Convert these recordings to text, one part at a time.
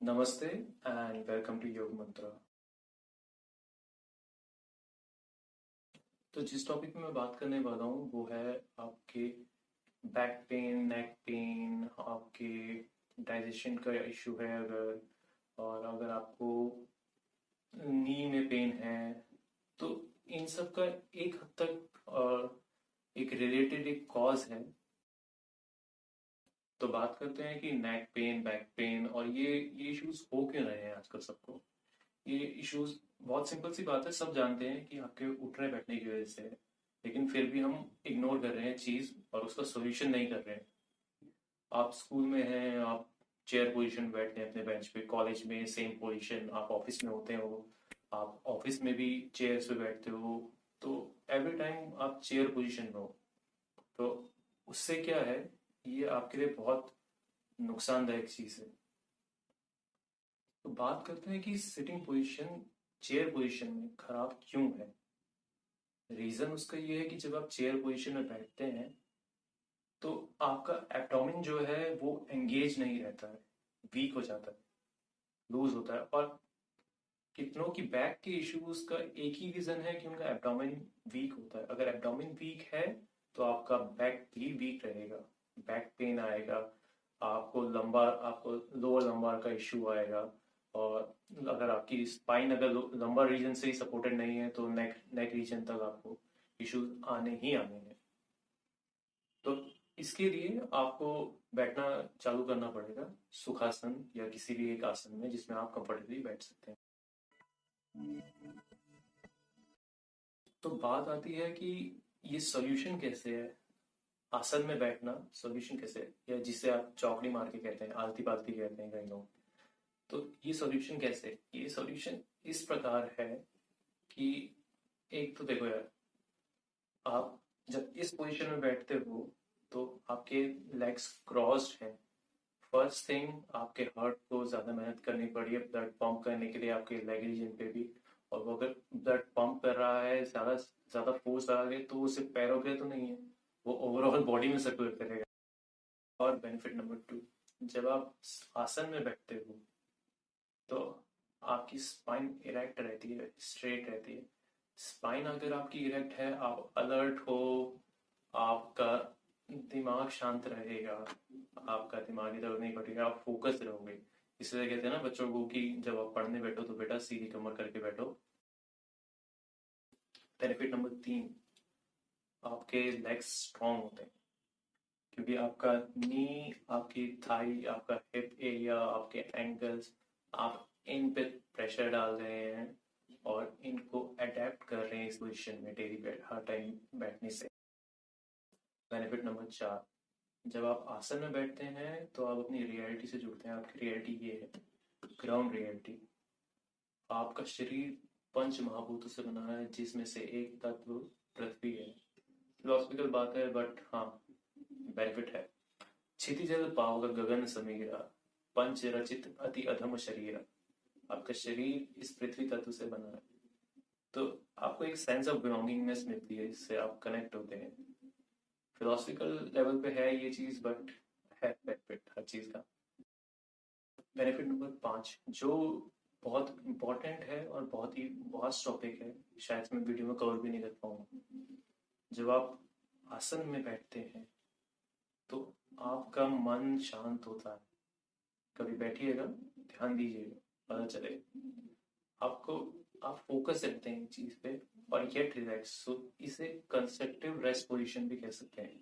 नमस्ते and welcome to योग मंत्रा। तो जिस टॉपिक में मैं बात करने वाला हूँ वो है आपके बैक पेन, नेक पेन, आपके डाइजेशन का इशू है अगर, और अगर आपको नी में पेन है, तो इन सब का एक हद तक और एक रिलेटेड एक कॉज है। तो बात करते हैं कि नेक पेन, बैक पेन और ये इश्यूज हो क्यों रहे हैं आजकल सबको। ये इश्यूज बहुत सिंपल सी बात है, सब जानते हैं कि आपके उठने बैठने की वजह से है, लेकिन फिर भी हम इग्नोर कर रहे हैं चीज और उसका सोल्यूशन नहीं कर रहे हैं। आप स्कूल में हैं, आप चेयर पोजीशन बैठते हैं अपने बेंच पे, कॉलेज में सेम पोजीशन, आप ऑफिस में होते हो, आप ऑफिस में भी चेयर्स पे बैठते हो, तो एवरी टाइम आप चेयर पोजीशन में हो। तो उससे क्या है, ये आपके लिए बहुत नुकसानदायक चीज है। तो बात करते हैं कि सिटिंग पोजीशन चेयर पोजीशन में खराब क्यों है। रीजन उसका ये है कि जब आप चेयर पोजीशन में बैठते हैं तो आपका एब्डोमेन जो है वो एंगेज नहीं रहता है, वीक हो जाता है, लूज होता है। और कितनों की बैक के इश्यूज का एक ही रीजन है कि उनका एब्डोमेन वीक होता है। अगर एब्डोमेन वीक है तो आपका बैक भी वीक रहेगा, बैक पेन आएगा, आपको लंबार, आपको लोअर लंबार का इश्यू आएगा। और अगर आपकी स्पाइन अगर लंबार रीजन से ही सपोर्टेड नहीं है तो नेक नेक रीजन तक आपको इश्यूज आने ही आने हैं। तो इसके लिए आपको बैठना चालू करना पड़ेगा सुखासन या किसी भी एक आसन में जिसमें आप कंफर्टेबली बैठ सकते हैं। तो बात आती है कि ये सॉल्यूशन कैसे है, आसन में बैठना सॉल्यूशन कैसे है, या जिसे आप चौकड़ी मार के कहते हैं, आलती पालती कहते हैं कई लोग। तो ये सॉल्यूशन कैसे है? ये सॉल्यूशन इस प्रकार है कि एक तो देखो यार, आप जब इस पोजीशन में बैठते हो तो आपके लेग्स क्रॉस्ड हैं। फर्स्ट थिंग, आपके हार्ट को ज्यादा मेहनत करनी पड़ी है ब्लड पंप करने के लिए आपके लेग रीजन पे भी। और वो अगर ब्लड पंप कर रहा है, ज्यादा ज्यादा फोर्स आ गई तो वो सिर्फ पैरों के तो नहीं है, वो ओवरऑल बॉडी में सर्कुलेट करेगा। और बेनिफिट नंबर टू, जब आप आसन में बैठते हो तो आपकी स्पाइन इरेक्ट रहती है, स्ट्रेट रहती है। स्पाइन अगर आपकी इरेक्ट है, आप अलर्ट हो, आपका दिमाग शांत रहेगा, आपका दिमाग इधर उधर नहीं भटकेगा, आप फोकस रहोगे। इसलिए कहते हैं ना बच्चों को कि जब आप पढ़ने बैठो तो बेटा सीधी कमर करके बैठो। बेनिफिट नंबर तीन, आपके लेग्स स्ट्रांग होते हैं, क्योंकि आपका नी, आपकी थाई, आपका हिप एरिया, आपके एंकल्स, आप इन पे प्रेशर डाल रहे हैं और इनको अडेप्ट कर रहे हैं इस पोजिशन में डेली हर टाइम बैठने से। बेनिफिट नंबर चार, जब आप आसन में बैठते हैं तो आप अपनी रियलिटी से जुड़ते हैं। आपकी रियलिटी ये है, ग्राउंड रियलिटी। आपका शरीर पंच महाभूतों से बना है जिसमें से एक तत्व पृथ्वी है। फिलोसफिकल बात है बट हाँ, बेनिफिट है। क्षितिजल पावक गगन समीरा, पंच रचित अति अधम शरीर। आपका शरीर इस पृथ्वी तत्व से बना है, तो आपको एक सेंस ऑफ बिलोंगिंगनेस मिलती है, इससे आप कनेक्ट होते हैं। फिलोसफिकल लेवल पे है ये चीज, बट है बेनिफिट हर चीज का। बेनिफिट नंबर पांच, जो बहुत इंपॉर्टेंट है और बहुत ही वास्ट टॉपिक है, शायद मैं वीडियो में कवर भी नहीं कर पाऊंगा। जब आप आसन में बैठते हैं तो आपका मन शांत होता है। कभी बैठिएगा, ध्यान दीजिएगा, पता चले आपको, आप फोकस रखते हैं चीज पे और येट रिलैक्स। सो इसे कंस्ट्रक्टिव रेस्ट पोजीशन भी कह सकते हैं।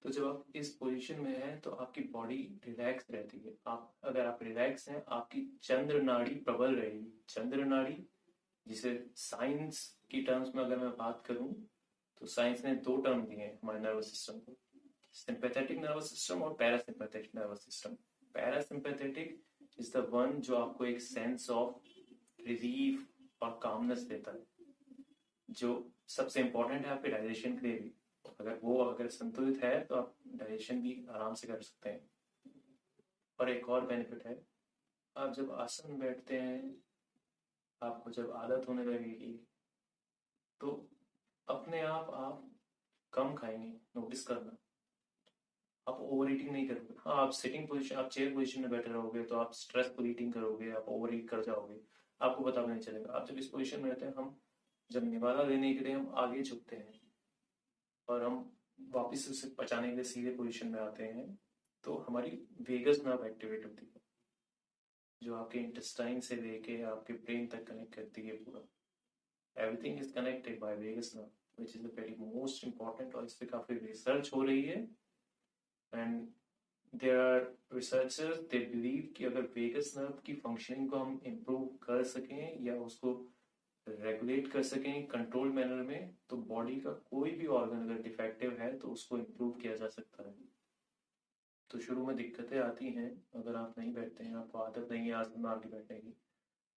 तो जब आप इस पोजीशन में हैं तो आपकी बॉडी रिलैक्स रहती है। आप अगर आप रिलैक्स हैं, आपकी चंद्र नाड़ी प्रबल रहेगी। चंद्र नाड़ी, जिसे साइंस की टर्म्स में अगर मैं बात करूं तो साइंस ने दो टर्म दिए हैं हमारे नर्वस सिस्टम को, सिंपैथेटिक नर्वस सिस्टम और parasympathetic nervous system. Parasympathetic is the one जो आपको एक सेंस ऑफ रिलीफ और कामनेस देता है, जो सबसे इंपॉर्टेंट है आपके डाइजेशन के लिए भी। अगर वो अगर संतुलित है तो आप डाइजेशन भी आराम से कर सकते हैं। और एक और बेनिफिट है, आप जब आसन में बैठते हैं, आपको जब आदत होने लगेगी तो अपने आप कम खाएंगे। नोटिस करना, आप ओवर ईटिंग नहीं करोगे। हाँ, आप सिटिंग पोजीशन, आप चेयर पोजीशन में बैठे रहोगे तो आप स्ट्रेसफुल ईटिंग करोगे, आप ओवर ईट कर जाओगे, आपको पता भी नहीं चलेगा। आप जब इस पोजीशन में रहते हैं, हम जब निवाला लेने के लिए हम आगे झुकते हैं और हम वापस उसे पचाने के लिए सीधे पोजीशन में आते हैं, तो हमारी वेगस नर्व एक्टिवेट होती है, जो आपके इंटेस्टाइन से लेके आपके ब्रेन तक कनेक्ट करती है पूरा। Everything is connected by vagus nerve which is the very most important, और इस पे काफी रिसर्च हो रही है। And there are researchers, they believe कि अगर वेगस नर्व की फंक्शनिंग को हम इम्प्रूव कर सकें या उसको रेगुलेट कर सकें कंट्रोल मैनर में, तो बॉडी का कोई भी ऑर्गन अगर डिफेक्टिव है तो उसको इम्प्रूव किया जा सकता है। तो शुरू में दिक्कतें आती हैं, अगर आप नहीं बैठते हैं, आपको आदत नहीं है आसन में आगे बैठने की,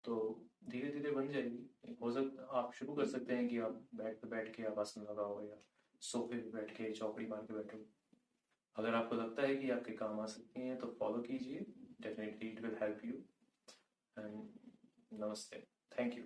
तो धीरे धीरे बन जाएगी। हो सकता आप शुरू कर सकते हैं कि आप बेड पे बैठ के आप आसन लगाओ या सोफे पे बैठ के चौकड़ी मार के बैठो। अगर आपको लगता है कि आपके काम आ सकती हैं तो फॉलो कीजिए, definitely it will help you. And नमस्ते, थैंक यू।